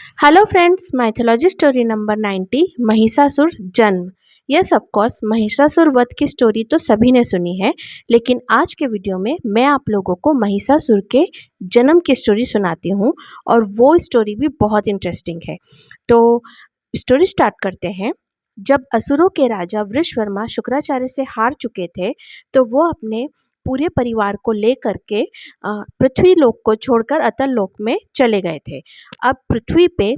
Hello friends, mythology story number 90 Mahishasur जन्म। Yes of course Mahishasura वध की स्टोरी तो सभी ने सुनी है, लेकिन आज के वीडियो में मैं आप लोगों को महिषासुर के जन्म की स्टोरी सुनाती हूँ और वो स्टोरी भी बहुत इंटरेस्टिंग है। तो स्टोरी स्टार्ट करते हैं। जब असुरों के राजा वृषवर्मा शुक्राचार्य से हार चुके थे, तो वो अपने पूरे परिवार को लेकर के पृथ्वी लोक को छोड़कर अतल लोक में चले गए थे। अब पृथ्वी पे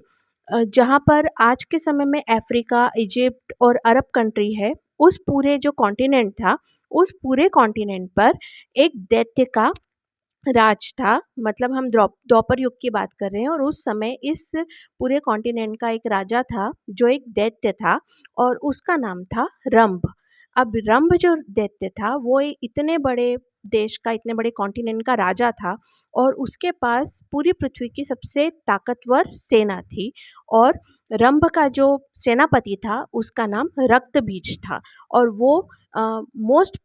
जहाँ पर आज के समय में अफ्रीका, इजिप्ट और अरब कंट्री है, उस पूरे जो कॉन्टिनेंट था, उस पूरे कॉन्टिनेंट पर एक दैत्य का राज था। मतलब हम द्वापर युग की बात कर रहे हैं और उस समय इस पूरे कॉन्टिनेंट का एक राजा था जो एक दैत्य था और उसका नाम था रंभ। अब रंभ जो दैत्य था वो इतने बड़े देश का, इतने बड़े कॉन्टिनेंट का राजा था और उसके पास पूरी पृथ्वी की सबसे ताकतवर सेना थी। और रंभ का जो सेनापति था उसका नाम रक्तबीज था और वो मोस्ट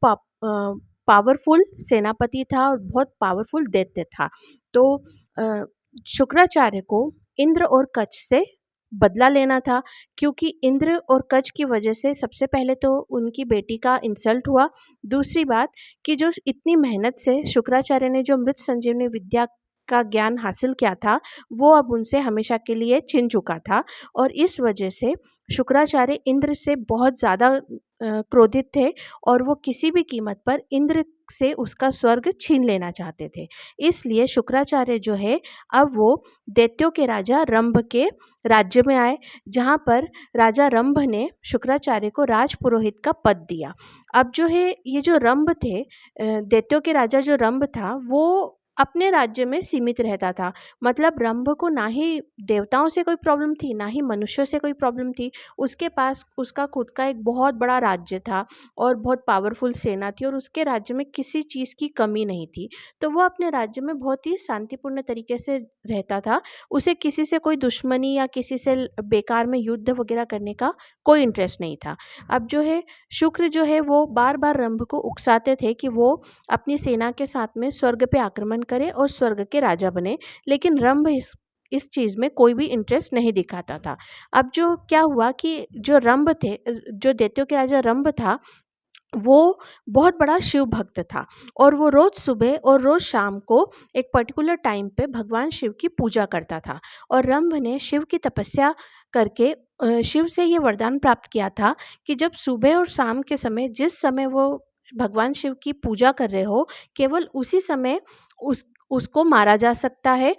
पावरफुल सेनापति था और बहुत पावरफुल दैत्य था। तो अ, शुक्राचार्य को इंद्र और कच्छ से बदला लेना था, क्योंकि इंद्र और कच्छ की वजह से सबसे पहले तो उनकी बेटी का इंसल्ट हुआ। दूसरी बात कि जो इतनी मेहनत से शुक्राचार्य ने जो मृत संजीवनी विद्या का ज्ञान हासिल किया था, वो अब उनसे हमेशा के लिए छिन चुका था और इस वजह से शुक्राचार्य इंद्र से बहुत ज़्यादा क्रोधित थे और वो किसी भी कीमत पर इंद्र से उसका स्वर्ग छीन लेना चाहते थे। इसलिए शुक्राचार्य जो है, अब वो दैत्यों के राजा रंभ के राज्य में आए, जहाँ पर राजा रंभ ने शुक्राचार्य को राजपुरोहित का पद दिया। अब जो है ये जो रंभ थे, दैत्यों के राजा जो रंभ था, वो अपने राज्य में सीमित रहता था। मतलब रंभ को ना ही देवताओं से कोई प्रॉब्लम थी, ना ही मनुष्यों से कोई प्रॉब्लम थी। उसके पास उसका खुद का एक बहुत बड़ा राज्य था और बहुत पावरफुल सेना थी और उसके राज्य में किसी चीज़ की कमी नहीं थी। तो वो अपने राज्य में बहुत ही शांतिपूर्ण तरीके से रहता था। उसे किसी से कोई दुश्मनी या किसी से बेकार में युद्ध वगैरह करने का कोई इंटरेस्ट नहीं था। अब जो है शुक्र जो है वो बार-बार रंभ को उकसाते थे कि वो अपनी सेना के साथ में स्वर्ग पे आक्रमण करे और स्वर्ग के राजा बने, लेकिन रंभ इस चीज़ में कोई भी इंटरेस्ट नहीं दिखाता था। अब जो क्या हुआ कि जो रंभ थे, जो दैत्यों के राजा रंभ था, वो बहुत बड़ा शिव भक्त था और वो रोज़ सुबह और रोज़ शाम को एक पर्टिकुलर टाइम पे भगवान शिव की पूजा करता था। और रंभ ने शिव की तपस्या करके शिव से ये वरदान प्राप्त किया था कि जब सुबह और शाम के समय, जिस समय वो भगवान शिव की पूजा कर रहे हो, केवल उसी समय उसको मारा जा सकता है।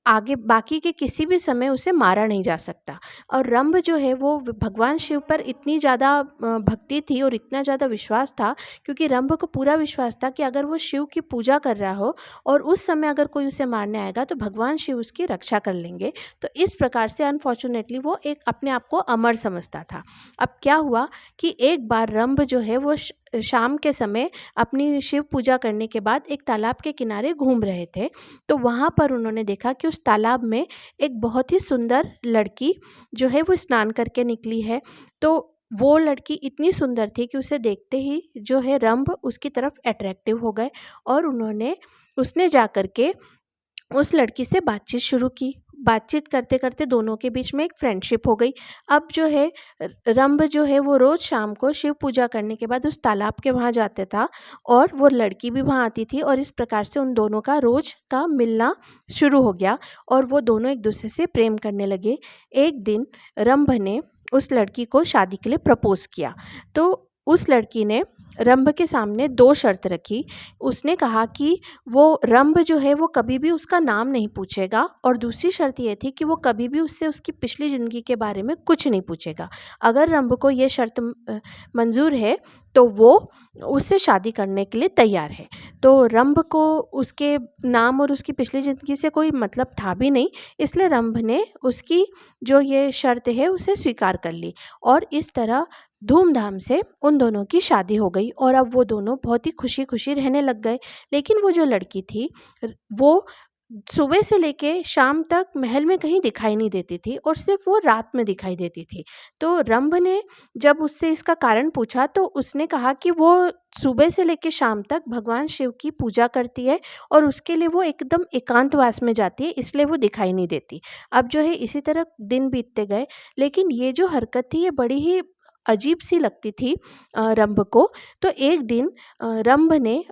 आगे बाकी के किसी भी समय उसे मारा नहीं जा सकता। और रंभ जो है वो भगवान शिव पर इतनी ज़्यादा भक्ति थी और इतना ज़्यादा विश्वास था, क्योंकि रंभ को पूरा विश्वास था कि अगर वो शिव की पूजा कर रहा हो और उस समय अगर कोई उसे मारने आएगा तो भगवान शिव उसकी रक्षा कर लेंगे। तो इस प्रकार से अनफॉर्चुनेटली वो एक अपने आप को अमर समझता था। अब क्या हुआ कि एक बार रंभ जो है वो शाम के समय अपनी शिव पूजा करने के बाद एक तालाब के किनारे घूम रहे थे। तो वहाँ पर उन्होंने देखा कि उस तालाब में एक बहुत ही सुंदर लड़की जो है वो स्नान करके निकली है। तो वो लड़की इतनी सुंदर थी कि उसे देखते ही जो है रंभ उसकी तरफ अट्रैक्टिव हो गए और उसने जा कर के उस लड़की से बातचीत शुरू की। बातचीत करते-करते दोनों के बीच में एक फ्रेंडशिप हो गई। अब जो है रंभ जो है वो रोज़ शाम को शिव पूजा करने के बाद उस तालाब के वहाँ जाता था और वो लड़की भी वहाँ आती थी और इस प्रकार से उन दोनों का रोज़ का मिलना शुरू हो गया और वो दोनों एक-दूसरे से प्रेम करने लगे। एक दिन रंभ ने उस लड़की को शादी के लिए प्रपोज़ किया। तो उस लड़की ने रंभ के सामने 2 शर्त रखी। उसने कहा कि वो रंभ जो है वो कभी भी उसका नाम नहीं पूछेगा और दूसरी शर्त ये थी कि वो कभी भी उससे उसकी पिछली ज़िंदगी के बारे में कुछ नहीं पूछेगा। अगर रंभ को ये शर्त मंज़ूर है तो वो उससे शादी करने के लिए तैयार है। तो रंभ को उसके नाम और उसकी पिछली ज़िंदगी से कोई मतलब था भी नहीं, इसलिए रंभ ने उसकी जो ये शर्त है उसे स्वीकार कर ली और इस तरह धूमधाम से उन दोनों की शादी हो गई और अब वो दोनों बहुत ही खुशी-खुशी रहने लग गए। लेकिन वो जो लड़की थी वो सुबह से लेके शाम तक महल में कहीं दिखाई नहीं देती थी और सिर्फ वो रात में दिखाई देती थी। तो रंभ ने जब उससे इसका कारण पूछा तो उसने कहा कि वो सुबह से लेके शाम तक भगवान शिव की पूजा करती है और उसके लिए वो एकदम एकांतवास में जाती है, इसलिए वो दिखाई नहीं देती। अब जो है इसी तरह दिन बीतते गए, लेकिन ये जो हरकत थी ये बड़ी ही अजीब सी लगती थी रंभ को। तो एक दिन रंभ ने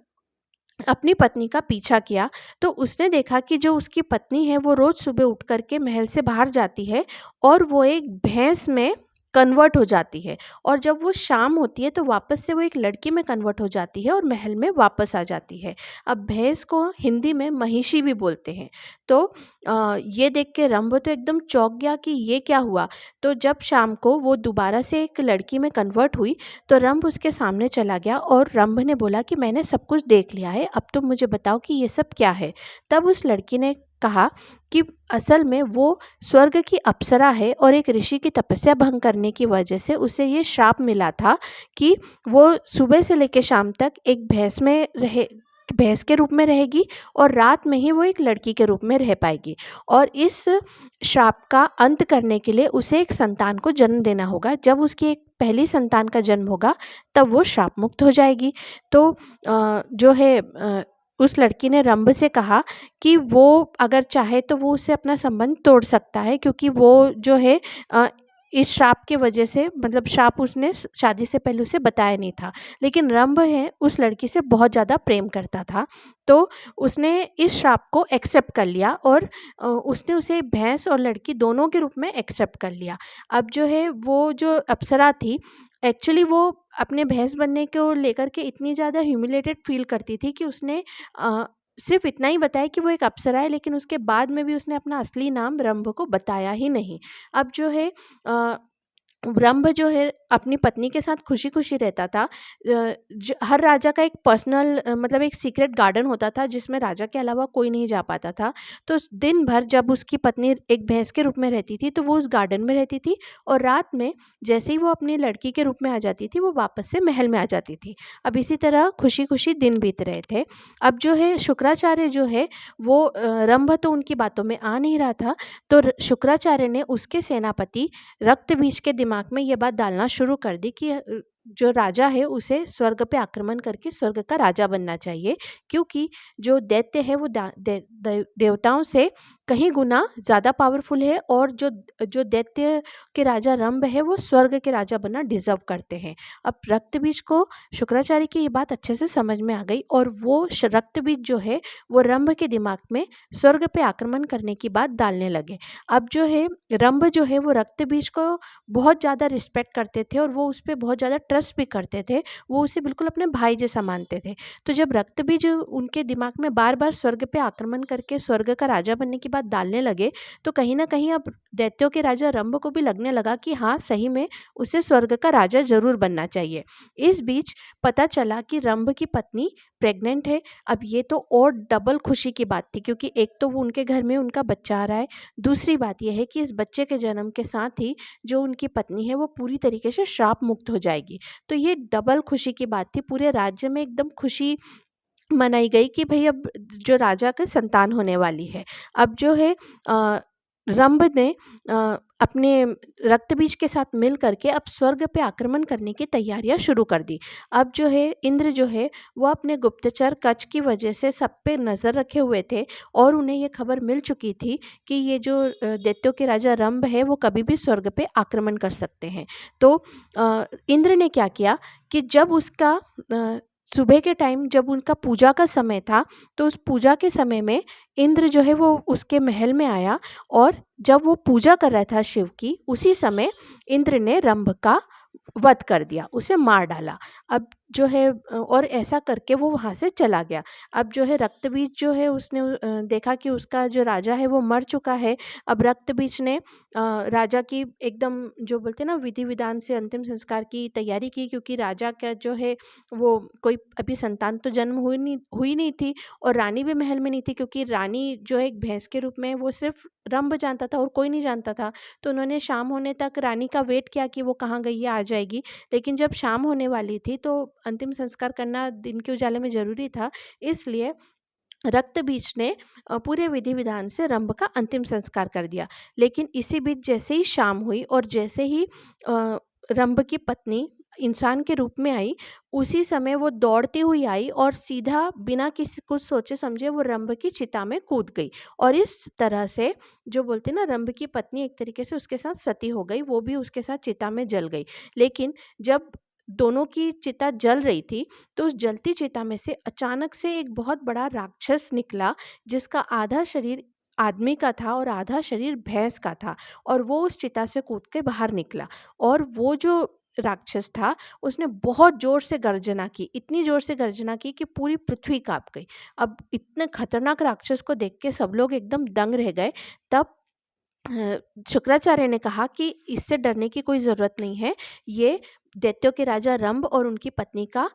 अपनी पत्नी का पीछा किया, तो उसने देखा कि जो उसकी पत्नी है वो रोज़ सुबह उठ कर के महल से बाहर जाती है और वो एक भैंस में कन्वर्ट हो जाती है, और जब वो शाम होती है तो वापस से वो एक लड़की में कन्वर्ट हो जाती है और महल में वापस आ जाती है। अब भैंस को हिंदी में महिषी भी बोलते हैं। तो ये देख के रंभ तो एकदम चौंक गया कि ये क्या हुआ? तो जब शाम को वो दोबारा से एक लड़की में कन्वर्ट हुई तो रंभ उसके सामने चला गया और रंभ ने बोला कि मैंने सब कुछ देख लिया है, अब तुम मुझे बताओ कि ये सब क्या है? तब उस लड़की ने कहा कि असल में वो स्वर्ग की अप्सरा है और एक ऋषि की तपस्या भंग करने की वजह से उसे ये श्राप मिला था कि वो सुबह से लेकर शाम तक एक भैंस के रूप में रहेगी और रात में ही वो एक लड़की के रूप में रह पाएगी, और इस श्राप का अंत करने के लिए उसे एक संतान को जन्म देना होगा। जब उसकी एक पहली संतान का जन्म होगा तब वो श्राप मुक्त हो जाएगी। तो जो है उस लड़की ने रंभ से कहा कि वो अगर चाहे तो वो उससे अपना संबंध तोड़ सकता है, क्योंकि वो जो है अ, इस श्राप की वजह से, मतलब श्राप उसने शादी से पहले उसे बताया नहीं था, लेकिन रंभ है उस लड़की से बहुत ज़्यादा प्रेम करता था। तो उसने इस श्राप को एक्सेप्ट कर लिया और उसने उसे भैंस और लड़की दोनों के रूप में एक्सेप्ट कर लिया। अब जो है वो जो अप्सरा थी, एक्चुअली वो अपने भैंस बनने को लेकर के इतनी ज़्यादा ह्यूमिलेटेड फ़ील करती थी कि उसने सिर्फ़ इतना ही बताया कि वो एक अप्सरा है, लेकिन उसके बाद में भी उसने अपना असली नाम रंभ को बताया ही नहीं। अब जो है अ, रंभ जो है अपनी पत्नी के साथ खुशी-खुशी रहता था। हर राजा का एक पर्सनल मतलब एक सीक्रेट गार्डन होता था जिसमें राजा के अलावा कोई नहीं जा पाता था। तो दिन भर जब उसकी पत्नी एक भैंस के रूप में रहती थी तो वो उस गार्डन में रहती थी, और रात में जैसे ही वो अपनी लड़की के रूप में आ जाती थी वो वापस से महल में आ जाती थी। अब इसी तरह खुशी-खुशी दिन बीत रहे थे। अब जो है शुक्राचार्य जो है वो रंभ तो उनकी बातों में आ नहीं रहा था, तो शुक्राचार्य ने उसके सेनापति रक्तबीज के दिमाग में ये बात डालना शुरू कर दी कि जो राजा है उसे स्वर्ग पे आक्रमण करके स्वर्ग का राजा बनना चाहिए, क्योंकि जो दैत्य है वो देवताओं से कहीं गुना ज़्यादा पावरफुल है, और जो जो दैत्य के राजा रंभ है वो स्वर्ग के राजा बनना डिजर्व करते हैं। अब रक्तबीज को शुक्राचार्य की ये बात अच्छे से समझ में आ गई, और वो रक्तबीज जो है वो रंभ के दिमाग में स्वर्ग पे आक्रमण करने की बात डालने लगे। अब जो है रंभ जो है वो रक्तबीज को बहुत ज़्यादा रिस्पेक्ट करते थे और वो उस पे बहुत ज़्यादा ट्रस्ट भी करते थे। वो उसे बिल्कुल अपने भाई जैसा मानते थे। तो जब रक्तबीज उनके दिमाग में बार-बार स्वर्ग पे आक्रमण करके स्वर्ग का राजा बनने की बात डालने लगे, तो कहीं न कहीं अब दैत्यों के राजा रंभ को भी लगने लगा कि हाँ, सही में उसे स्वर्ग का राजा ज़रूर बनना चाहिए। इस बीच पता चला कि रंभ की पत्नी प्रेग्नेंट है। अब ये तो और डबल खुशी की बात थी, क्योंकि एक तो वो उनके घर में उनका बच्चा आ रहा है, दूसरी बात ये है कि इस बच्चे के जन्म के साथ ही जो उनकी पत्नी है वो पूरी तरीके से श्राप मुक्त हो जाएगी। तो ये डबल खुशी की बात थी, पूरे राज्य में एकदम खुशी मनाई गई कि भई अब जो राजा की संतान होने वाली है। अब जो है रंभ ने अपने रक्तबीज के साथ मिल करके अब स्वर्ग पे आक्रमण करने की तैयारियां शुरू कर दी। अब जो है इंद्र जो है वो अपने गुप्तचर कच की वजह से सब पे नज़र रखे हुए थे, और उन्हें ये खबर मिल चुकी थी कि ये जो दैत्यों के राजा रंभ है वो कभी भी स्वर्ग पे आक्रमण कर सकते हैं। तो इंद्र ने क्या किया कि जब उसका सुबह के टाइम जब उनका पूजा का समय था, तो उस पूजा के समय में इंद्र जो है वो उसके महल में आया, और जब वो पूजा कर रहा था शिव की, उसी समय इंद्र ने रंभ का वध कर दिया, उसे मार डाला। अब जो है और ऐसा करके वो वहाँ से चला गया। अब जो है रक्तबीज जो है उसने देखा कि उसका जो राजा है वो मर चुका है। अब रक्तबीज ने राजा की एकदम जो बोलते हैं ना विधि-विधान से अंतिम संस्कार की तैयारी की, क्योंकि राजा का जो है वो कोई अभी संतान तो जन्म हुई नहीं थी, और रानी भी महल में नहीं थी, क्योंकि रानी जो है एक भैंस के रूप में वो सिर्फ रंभ जानता था और कोई नहीं जानता था। तो उन्होंने शाम होने तक रानी का वेट किया कि वो कहाँ गई है, आ जाएगी। लेकिन जब शाम होने वाली थी तो अंतिम संस्कार करना दिन के उजाले में ज़रूरी था, इसलिए रक्त बीज ने पूरे विधि विधान से रंभ का अंतिम संस्कार कर दिया। लेकिन इसी बीच जैसे ही शाम हुई और जैसे ही रंभ की पत्नी इंसान के रूप में आई, उसी समय वो दौड़ती हुई आई और सीधा बिना किसी कुछ सोचे समझे वो रंभ की चिता में कूद गई। और इस तरह से जो बोलते हैं ना, रंभ की पत्नी एक तरीके से उसके साथ सती हो गई, वो भी उसके साथ चिता में जल गई। लेकिन जब दोनों की चिता जल रही थी, तो उस जलती चिता में से अचानक से एक बहुत बड़ा राक्षस निकला, जिसका आधा शरीर आदमी का था और आधा शरीर भैंस का था, और वो उस चिता से कूद के बाहर निकला। और वो जो राक्षस था, उसने बहुत जोर से गर्जना की, इतनी जोर से गर्जना की कि पूरी पृथ्वी कांप गई। अब इतने खतरनाक राक्षस को देख के सब लोग एकदम दंग रह गए। तब अ, शुक्राचार्य ने कहा कि इससे डरने की कोई ज़रूरत नहीं है, ये दैत्यों के राजा रंभ और उनकी पत्नी का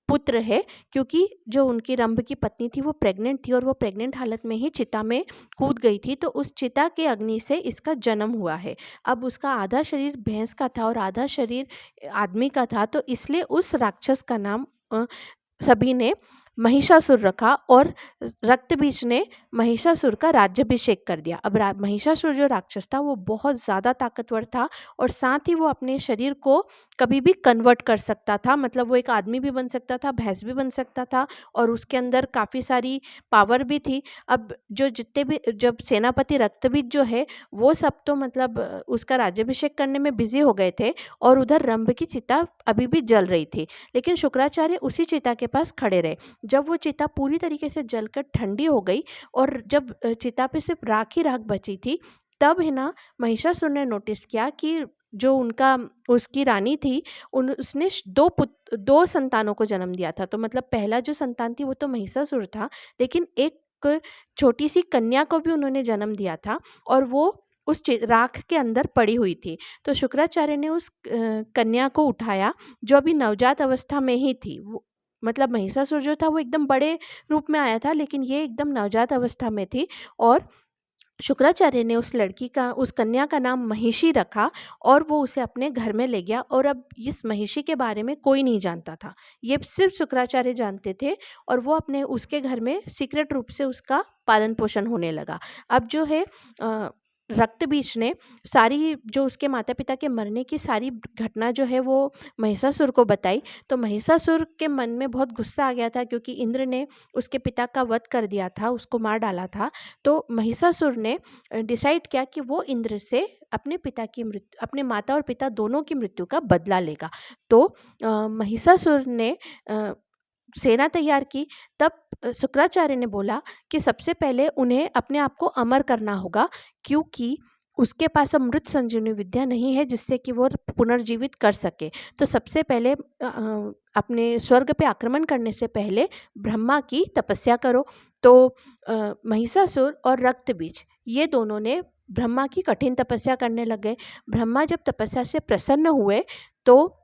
पुत्र है, क्योंकि जो उनकी रंभ की पत्नी थी वो प्रेग्नेंट थी, और वो प्रेग्नेंट हालत में ही चिता में कूद गई थी, तो उस चिता के अग्नि से इसका जन्म हुआ है। अब उसका आधा शरीर भैंस का था और आधा शरीर आदमी का था, तो इसलिए उस राक्षस का नाम सभी ने महिषासुर रखा, और रक्तबीज ने महिषासुर का राज्याभिषेक कर दिया। अब महिषासुर जो राक्षस था वो बहुत ज़्यादा ताकतवर था, और साथ ही वो अपने शरीर को कभी भी कन्वर्ट कर सकता था, मतलब वो एक आदमी भी बन सकता था, भैंस भी बन सकता था, और उसके अंदर काफ़ी सारी पावर भी थी। अब जो जितने भी जब सेनापति रक्तबीज जो है, वो सब तो मतलब उसका राज्याभिषेक करने में बिजी हो गए थे, और उधर रंभ की चिता अभी भी जल रही थी। लेकिन शुक्राचार्य उसी चिता के पास खड़े रहे। जब वो चिता पूरी तरीके से जलकर ठंडी हो गई, और जब चिता पे सिर्फ राख ही राख बची थी, तब है ना महिषासुर ने नोटिस किया कि जो उनका उसकी रानी थी, उसने दो संतानों को जन्म दिया था। तो मतलब पहला जो संतान थी वो तो महिषासुर था, लेकिन एक छोटी सी कन्या को भी उन्होंने जन्म दिया था, और वो उस राख के अंदर पड़ी हुई थी। तो शुक्राचार्य ने उस कन्या को उठाया, जो अभी नवजात अवस्था में ही थी। वो मतलब महिषासुर जो था वो एकदम बड़े रूप में आया था, लेकिन ये एकदम नवजात अवस्था में थी। और शुक्राचार्य ने उस कन्या का नाम महिषी रखा, और वो उसे अपने घर में ले गया। और अब इस महिषी के बारे में कोई नहीं जानता था, ये सिर्फ शुक्राचार्य जानते थे, और वो अपने उसके घर में सीक्रेट रूप से उसका पालन पोषण होने लगा। अब जो है रक्तबीज ने सारी जो उसके माता पिता के मरने की सारी घटना जो है वो महिषासुर को बताई। तो महिषासुर के मन में बहुत गुस्सा आ गया था, क्योंकि इंद्र ने उसके पिता का वध कर दिया था, उसको मार डाला था। तो महिषासुर ने डिसाइड किया कि वो इंद्र से अपने माता और पिता दोनों की मृत्यु का बदला लेगा। तो महिषासुर ने सेना तैयार की। तब शुक्राचार्य ने बोला कि सबसे पहले उन्हें अपने आप को अमर करना होगा, क्योंकि उसके पास अमृत संजीवनी विद्या नहीं है जिससे कि वो पुनर्जीवित कर सके। तो सबसे पहले अपने स्वर्ग पे आक्रमण करने से पहले ब्रह्मा की तपस्या करो। तो महिषासुर और रक्तबीज ये दोनों ने ब्रह्मा की कठिन तपस्या करने लग गए। ब्रह्मा जब तपस्या से प्रसन्न हुए, तो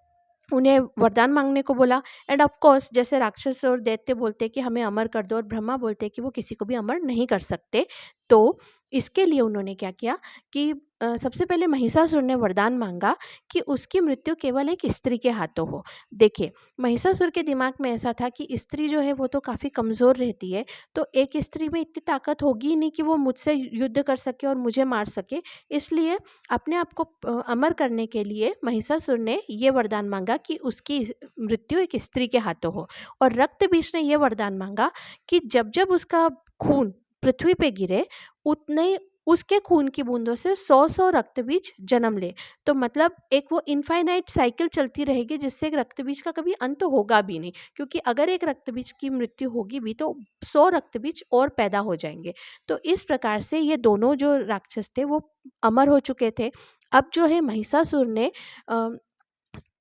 उन्हें वरदान मांगने को बोला। एंड ऑफ कोर्स जैसे राक्षस और दैत्य बोलते कि हमें अमर कर दो, और ब्रह्मा बोलते कि वो किसी को भी अमर नहीं कर सकते। तो इसके लिए उन्होंने क्या किया कि सबसे पहले महिषासुर ने वरदान मांगा कि उसकी मृत्यु केवल एक स्त्री के हाथों हो। देखिए, महिषासुर के दिमाग में ऐसा था कि स्त्री जो है वो तो काफ़ी कमज़ोर रहती है, तो एक स्त्री में इतनी ताकत होगी ही नहीं कि वो मुझसे युद्ध कर सके और मुझे मार सके। इसलिए अपने आप को अमर करने के लिए महिषासुर ने ये वरदान मांगा कि उसकी मृत्यु एक स्त्री के हाथों हो। और रक्तबीज ने ये वरदान मांगा कि जब जब उसका खून पृथ्वी पे गिरे, उतने उसके खून की बूंदों से 100-100 रक्तबीज जन्म ले। तो मतलब एक वो इनफाइनाइट साइकिल चलती रहेगी, जिससे एक रक्तबीज का कभी अंत होगा भी नहीं, क्योंकि अगर एक रक्तबीज की मृत्यु होगी भी तो 100 रक्तबीज और पैदा हो जाएंगे। तो इस प्रकार से ये दोनों जो राक्षस थे वो अमर हो चुके थे। अब जो है महिषासुर ने अ,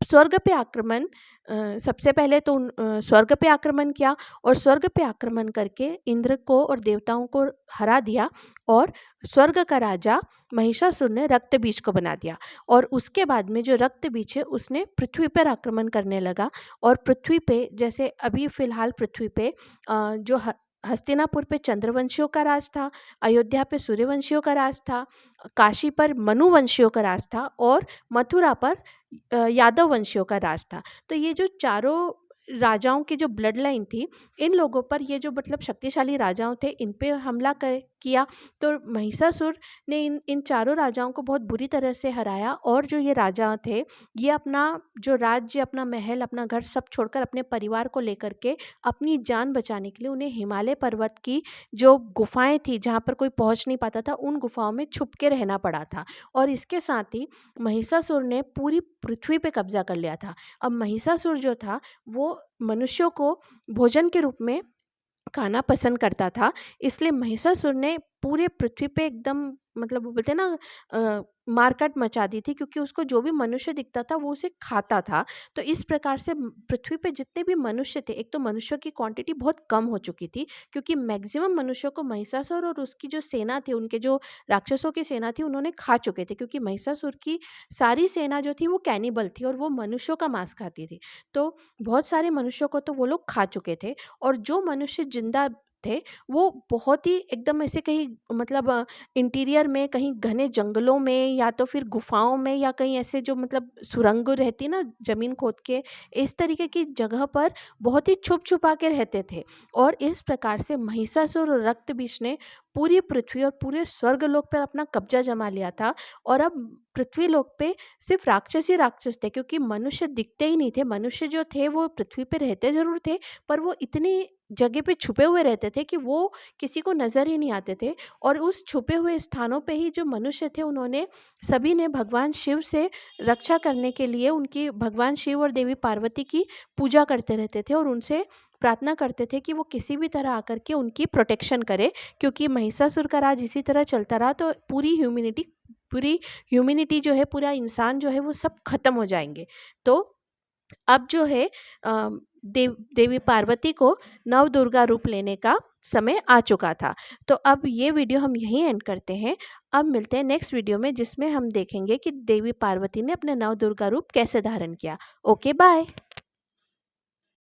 स्वर्ग पे आक्रमण सबसे पहले तो स्वर्ग पे आक्रमण किया, और स्वर्ग पे आक्रमण करके इंद्र को और देवताओं को हरा दिया, और स्वर्ग का राजा महिषासुर ने रक्तबीज को बना दिया। और उसके बाद में जो रक्तबीज है उसने पृथ्वी पर आक्रमण करने लगा। और पृथ्वी पे जैसे अभी फिलहाल पृथ्वी पे जो हस्तिनापुर पे चंद्रवंशियों का राज था, अयोध्या पे सूर्यवंशियों का राज था, काशी पर मनुवंशियों का राज था, और मथुरा पर यादव वंशियों का राज था। तो ये जो चारों राजाओं की जो ब्लड लाइन थी, इन लोगों पर ये जो मतलब शक्तिशाली राजाओं थे, इन पे हमला कर किया। तो महिषासुर ने इन इन चारों राजाओं को बहुत बुरी तरह से हराया, और जो ये राजा थे, ये अपना जो राज्य, अपना महल, अपना घर सब छोड़कर अपने परिवार को लेकर के अपनी जान बचाने के लिए उन्हें हिमालय पर्वत की जो गुफाएँ थी, जहाँ पर कोई पहुँच नहीं पाता था, उन गुफाओं में छुप के रहना पड़ा था। और इसके साथ ही महिषासुर ने पूरी पृथ्वी पे कब्ज़ा कर लिया था। अब महिषासुर जो था, वो मनुष्यों को भोजन के रूप में खाना पसंद करता था, इसलिए महिषासुर ने पूरे पृथ्वी पे एकदम मतलब वो बोलते हैं ना मार-काट मचा दी थी, क्योंकि उसको जो भी मनुष्य दिखता था वो उसे खाता था। तो इस प्रकार से पृथ्वी पे जितने भी मनुष्य थे, एक तो मनुष्यों की क्वांटिटी बहुत कम हो चुकी थी, क्योंकि मैक्सिमम मनुष्यों को महिषासुर और उसकी जो सेना थी, उनके जो राक्षसों की सेना थी, उन्होंने खा चुके थे, क्योंकि महिषासुर की सारी सेना जो थी वो कैनिबल थी और वो मनुष्यों का मांस खाती थी। तो बहुत सारे मनुष्यों को तो वो लोग खा चुके थे, और जो मनुष्य जिंदा थे, वो बहुत ही एकदम ऐसे कहीं मतलब इंटीरियर में, कहीं घने जंगलों में, या तो फिर गुफाओं में, या कहीं ऐसे जो मतलब सुरंग रहती ना ज़मीन खोद के, इस तरीके की जगह पर बहुत ही छुप-छुपा के रहते थे। और इस प्रकार से महिषासुर और रक्तबीज ने पूरी पृथ्वी और पूरे स्वर्गलोक पर अपना कब्जा जमा लिया था। और अब पृथ्वीलोक पे सिर्फ राक्षस ही राक्षस थे, क्योंकि मनुष्य दिखते ही नहीं थे। मनुष्य जो थे वो पृथ्वी पे रहते ज़रूर थे, पर वो इतनी जगह पे छुपे हुए रहते थे कि वो किसी को नज़र ही नहीं आते थे। और उस छुपे हुए स्थानों पे ही जो मनुष्य थे, उन्होंने सभी ने भगवान शिव से रक्षा करने के लिए उनकी भगवान शिव और देवी पार्वती की पूजा करते रहते थे, और उनसे प्रार्थना करते थे कि वो किसी भी तरह आकर के उनकी प्रोटेक्शन करे, क्योंकि महिषासुर का राज इसी तरह चलता रहा तो पूरी ह्यूमैनिटी जो है, पूरा इंसान जो है, वो सब खत्म हो जाएंगे। तो अब जो है देवी पार्वती को नव दुर्गा रूप लेने का समय आ चुका था। तो अब ये वीडियो हम यहीं एंड करते हैं। अब मिलते हैं नेक्स्ट वीडियो में, जिसमें हम देखेंगे कि देवी पार्वती ने अपने नव दुर्गा रूप कैसे धारण किया। Okay, bye.